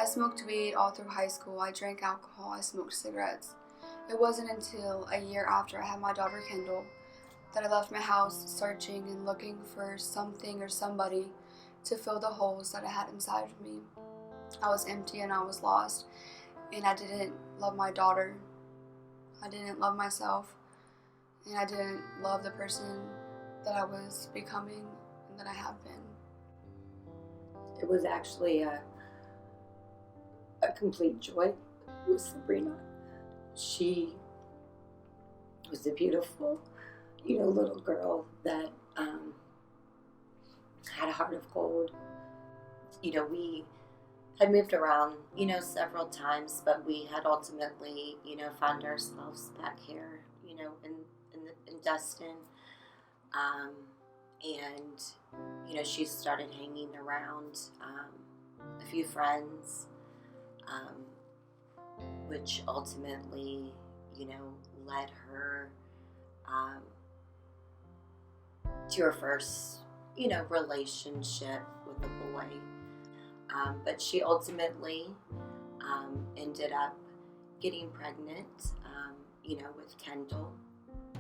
I smoked weed all through high school. I drank alcohol. I smoked cigarettes. It wasn't until a year after I had my daughter Kendall that I left my house searching and looking for something or somebody to fill the holes that I had inside of me. I was empty and I was lost, and I didn't love my daughter. I didn't love myself, and I didn't love the person that I was becoming and that I have been. It was actually a complete joy with Sabrina. She was a beautiful, little girl that had a heart of gold. We had moved around, several times, but we had ultimately, found ourselves back here, in Destin. And she started hanging around a few friends, which ultimately, led her to her first, relationship with a boy. But she ultimately ended up getting pregnant, with Kendall.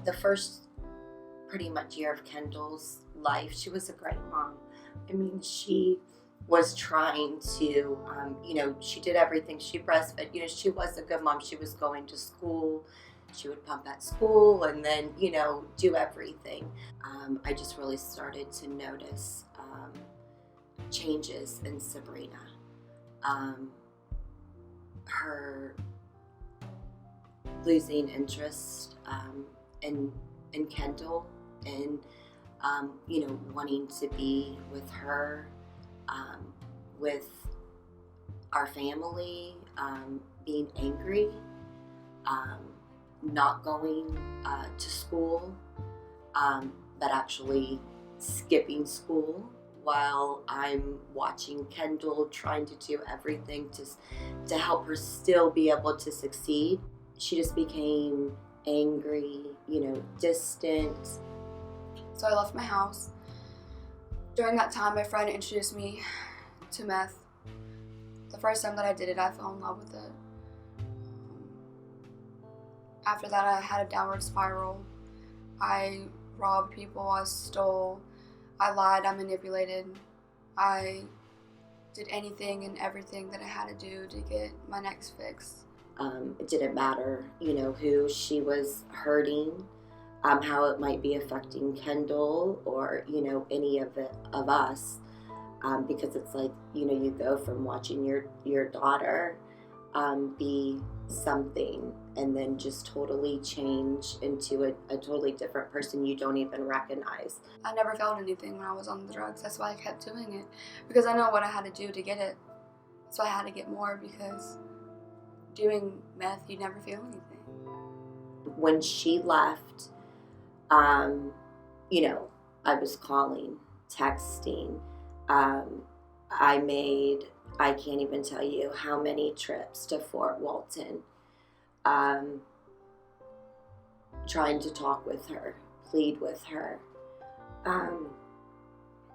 The first pretty much year of Kendall's life, she was a great mom. I mean, she was trying to, she did everything. She breastfed, she was a good mom. She was going to school. She would pump at school and then, do everything. I just really started to notice changes in Sabrina. Her losing interest in Kendall and, wanting to be with her, with our family, being angry, not going to school, but actually skipping school while I'm watching Kendall trying to do everything to help her still be able to succeed. She just became angry, distant. So I left my house. During that time, my friend introduced me to meth. The first time that I did it, I fell in love with it. After that, I had a downward spiral. I robbed people, I stole, I lied, I manipulated. I did anything and everything that I had to do to get my next fix. It didn't matter, who she was hurting, how it might be affecting Kendall or, any of us, because it's like, you go from watching your daughter be something and then just totally change into a totally different person you don't even recognize. I never felt anything when I was on the drugs. That's why I kept doing it, because I know what I had to do to get it. So I had to get more, because doing meth, you never feel anything. When she left, I was calling, texting. I can't even tell you how many trips to Fort Walton, trying to talk with her, plead with her.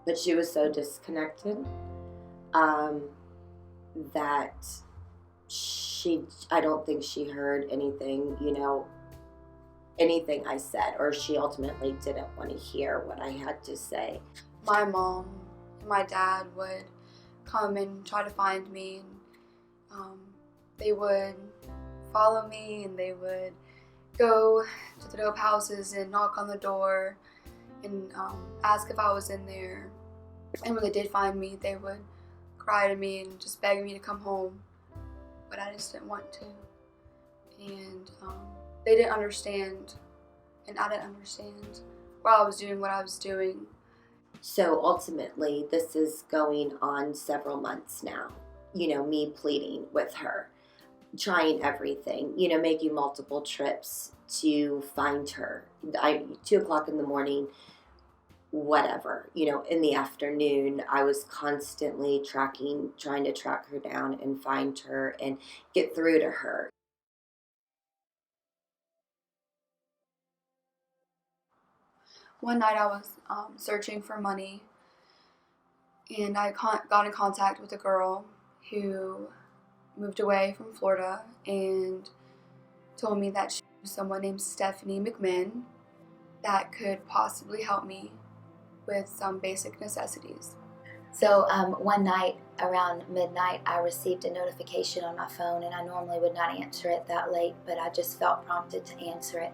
But she was so disconnected that I don't think she heard anything, anything I said, or she ultimately didn't want to hear what I had to say. My mom and my dad would come and try to find me, and they would follow me, and they would go to the dope houses and knock on the door and ask if I was in there. And when they did find me, they would cry to me and just beg me to come home, but I just didn't want to. And they didn't understand, and I didn't understand why I was doing what I was doing. So ultimately, this is going on several months now, me pleading with her, trying everything, making multiple trips to find her. 2 o'clock in the morning, whatever, in the afternoon, I was constantly trying to track her down and find her and get through to her. One night I was searching for money, and I got in contact with a girl who moved away from Florida and told me that she knew someone named Stephanie McMinn that could possibly help me with some basic necessities. So one night around midnight, I received a notification on my phone, and I normally would not answer it that late, but I just felt prompted to answer it.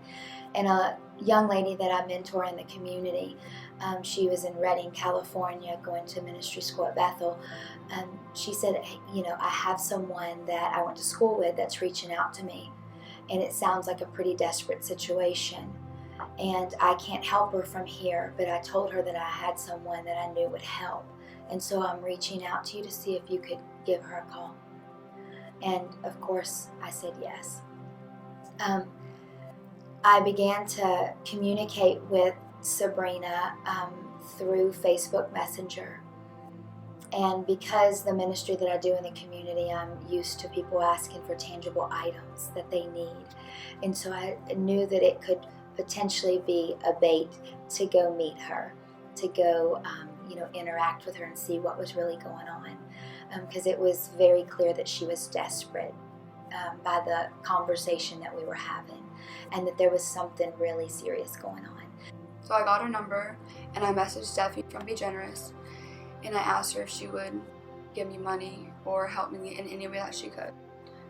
And a young lady that I mentor in the community, she was in Redding, California, going to ministry school at Bethel. She said, hey, I have someone that I went to school with that's reaching out to me, and it sounds like a pretty desperate situation. And I can't help her from here, but I told her that I had someone that I knew would help. And so I'm reaching out to you to see if you could give her a call. And of course, I said yes. I began to communicate with Sabrina through Facebook Messenger. And because the ministry that I do in the community, I'm used to people asking for tangible items that they need. And so I knew that it could potentially be a bait to go meet her, to go interact with her and see what was really going on, because it was very clear that she was desperate by the conversation that we were having, and that there was something really serious going on. So I got her number and I messaged Stephanie from Be Generous, and I asked her if she would give me money or help me in any way that she could.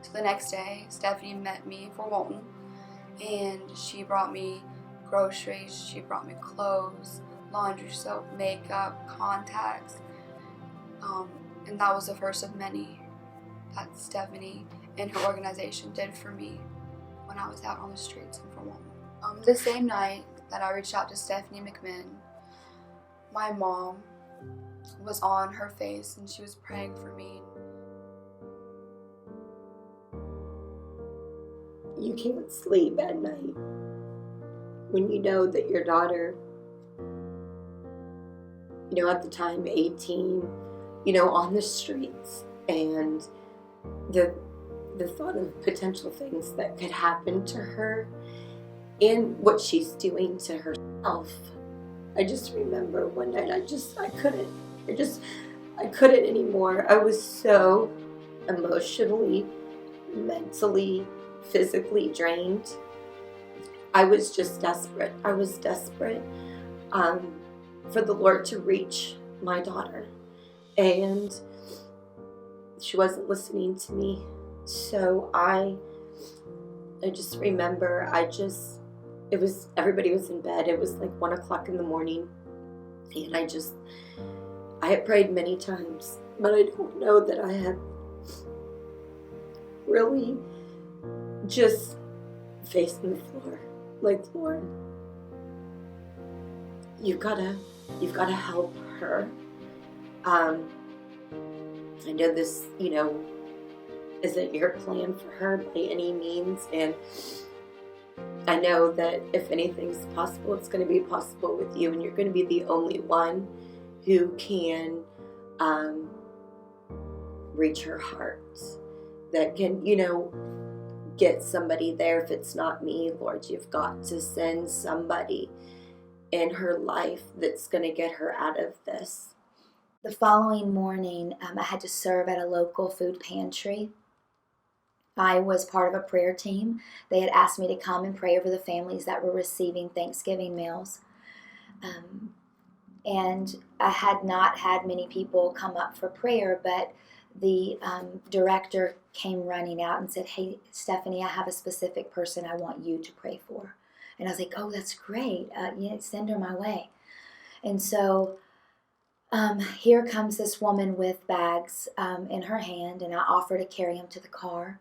So the next day, Stephanie met me for Walton, and she brought me groceries, she brought me clothes, laundry soap, makeup, contacts, and that was the first of many that Stephanie and her organization did for me when I was out on the streets in Fort Walton. The same night that I reached out to Stephanie McMinn, my mom was on her face and she was praying for me. You can't sleep at night when you know that your daughter, at the time 18, on the streets, and the thought of potential things that could happen to her and what she's doing to herself. I just remember one night I couldn't anymore. I was so emotionally, mentally, physically drained. I was just desperate. I was desperate for the Lord to reach my daughter, and she wasn't listening to me. So I just remember everybody was in bed. It was like 1 o'clock in the morning, and I had prayed many times, but I don't know that I had really just facing the floor, like, Lord, you've got to help her. I know this, isn't your plan for her by any means, and I know that if anything's possible, it's going to be possible with you, and you're going to be the only one who can reach her heart, that can, get somebody there. If it's not me, Lord, you've got to send somebody in her life that's going to get her out of this. The following morning, I had to serve at a local food pantry. I was part of a prayer team. They had asked me to come and pray over the families that were receiving Thanksgiving meals. And I had not had many people come up for prayer, but the director came running out and said, "Hey, Stephanie, I have a specific person I want you to pray for." And I was like, "Oh, that's great. Send her my way." And so here comes this woman with bags in her hand, and I offer to carry them to the car.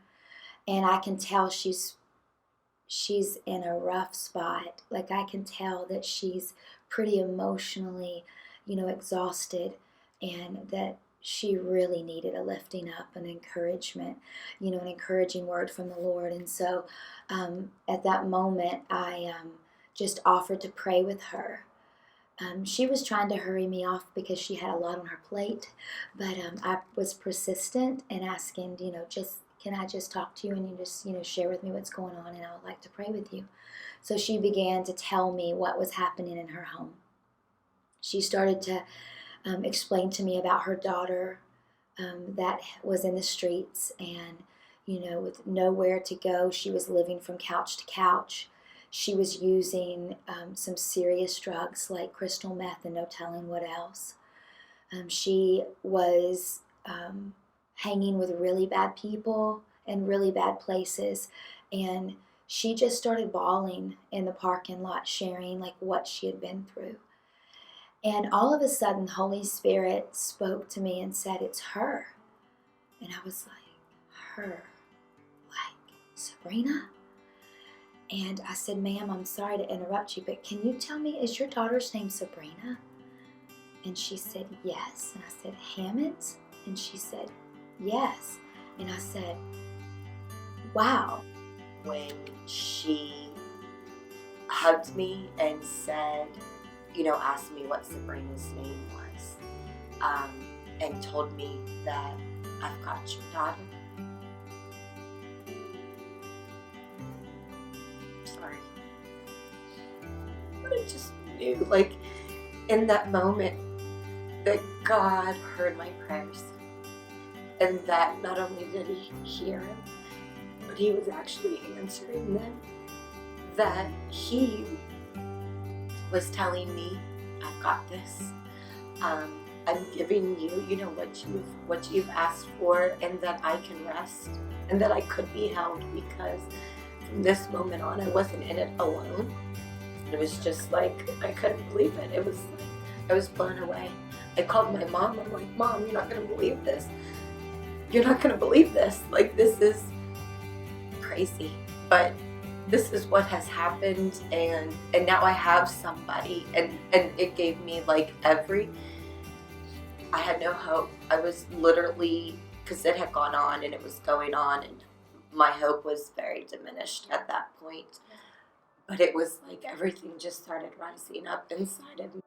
And I can tell she's in a rough spot. Like, I can tell that she's pretty emotionally, exhausted, and that she really needed a lifting up, an encouragement, an encouraging word from the Lord. And so at that moment, I just offered to pray with her. She was trying to hurry me off because she had a lot on her plate, but I was persistent and asking, can I just talk to you, and you just, share with me what's going on, and I would like to pray with you. So she began to tell me what was happening in her home. She started to explain to me about her daughter that was in the streets and, with nowhere to go. She was living from couch to couch. She was using some serious drugs like crystal meth and no telling what else. She was hanging with really bad people and really bad places, and she just started bawling in the parking lot, sharing like what she had been through. And all of a sudden, Holy Spirit spoke to me and said, "It's her." And I was like, "Her? Like Sabrina?" And I said, "Ma'am, I'm sorry to interrupt you, but can you tell me, is your daughter's name Sabrina?" And she said, "Yes." And I said, "Hammett?" And she said, "Yes." And I said, "Wow." When she hugged me and said, asked me what Sabrina's name was, and told me that I've got your daughter. Sorry. But I just knew, in that moment, that God heard my prayers. And that not only did He hear them, but He was actually answering them. That He was telling me, "I've got this. I'm giving you, what you've asked for, and that I can rest, and that I could be held, because from this moment on, I wasn't in it alone." It was just I couldn't believe it. It was I was blown away. I called my mom. I'm like, "Mom, you're not gonna believe this. You're not gonna believe this. This is crazy, but this is what has happened, and now I have somebody," and it gave me I had no hope. I was literally, because it had gone on and it was going on, and my hope was very diminished at that point. But it was everything just started rising up inside of me.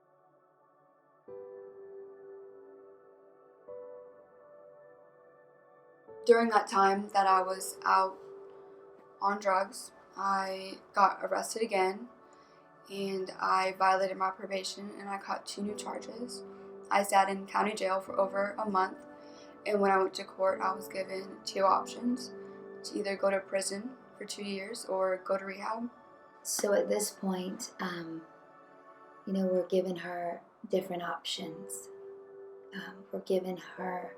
During that time that I was out on drugs, I got arrested again, and I violated my probation, and I caught 2 new charges. I sat in county jail for over a month, and when I went to court, I was given 2 options: to either go to prison for 2 years or go to rehab. So at this point, we're giving her different options. We're giving her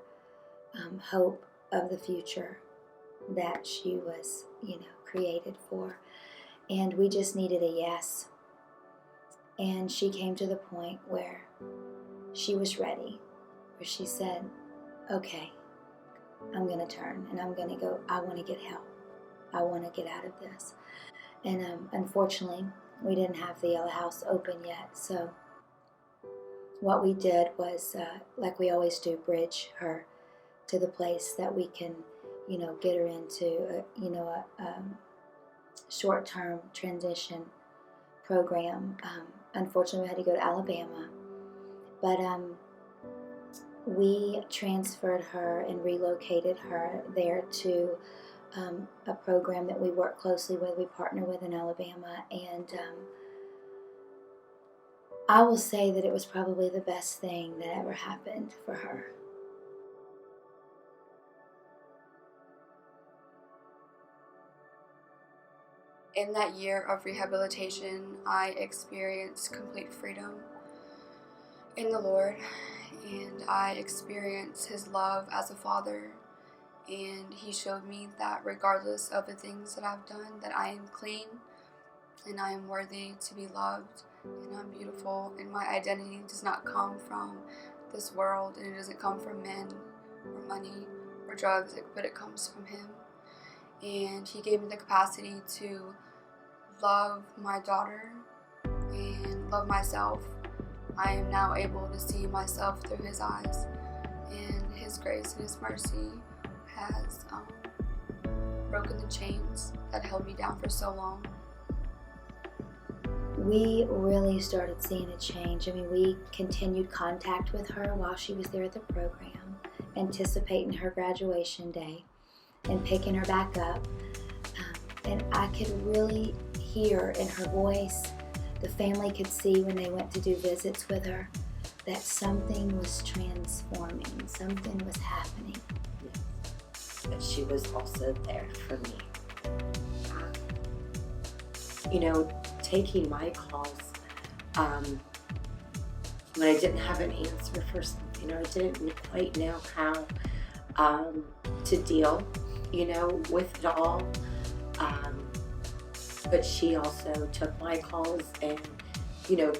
hope of the future that she was, created for. And we just needed a yes. And she came to the point where she was ready, where she said, "Okay, I'm going to turn and I'm going to go. I want to get help. I want to get out of this." And unfortunately, we didn't have the Yellow House open yet. So what we did was, like we always do, bridge her to the place that we can, get her into, a short-term transition program. Unfortunately, we had to go to Alabama. But we transferred her and relocated her there to a program that we work closely with, we partner with in Alabama, and I will say that it was probably the best thing that ever happened for her. In that year of rehabilitation, I experienced complete freedom in the Lord, and I experienced His love as a father. And He showed me that regardless of the things that I've done, that I am clean and I am worthy to be loved, and I'm beautiful, and my identity does not come from this world, and it doesn't come from men or money or drugs, but it comes from Him. And He gave me the capacity to love my daughter and love myself. I am now able to see myself through His eyes, and His grace and His mercy has broken the chains that held me down for so long. We really started seeing a change. We continued contact with her while she was there at the program, anticipating her graduation day and picking her back up. And I could really hear in her voice, the family could see when they went to do visits with her, that something was transforming, something was happening. Yes. But she was also there for me. Taking my calls, when I didn't have an answer for something, or I didn't quite know how to deal, with it all. But she also took my calls and,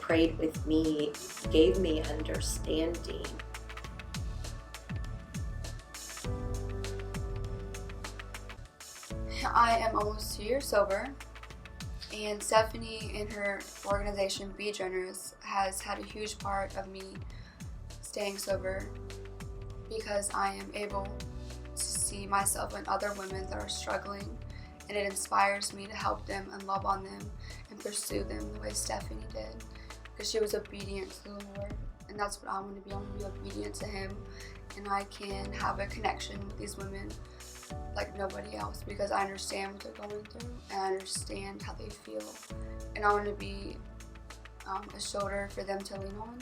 prayed with me, gave me understanding. I am almost 2 years sober, and Stephanie in her organization, Be Generous, has had a huge part of me staying sober, because I am able to see myself and other women that are struggling, and it inspires me to help them and love on them and pursue them the way Stephanie did, because she was obedient to the Lord, and that's what I want to be. I want to be obedient to Him, and I can have a connection with these women like nobody else, because I understand what they're going through and I understand how they feel, and I want to be a shoulder for them to lean on,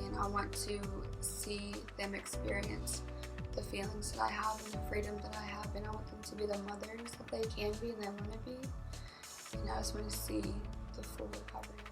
and I want to see them experience the feelings that I have and the freedom that I have, and I want them to be the mothers that they can be and they want to be, and I just want to see the full recovery.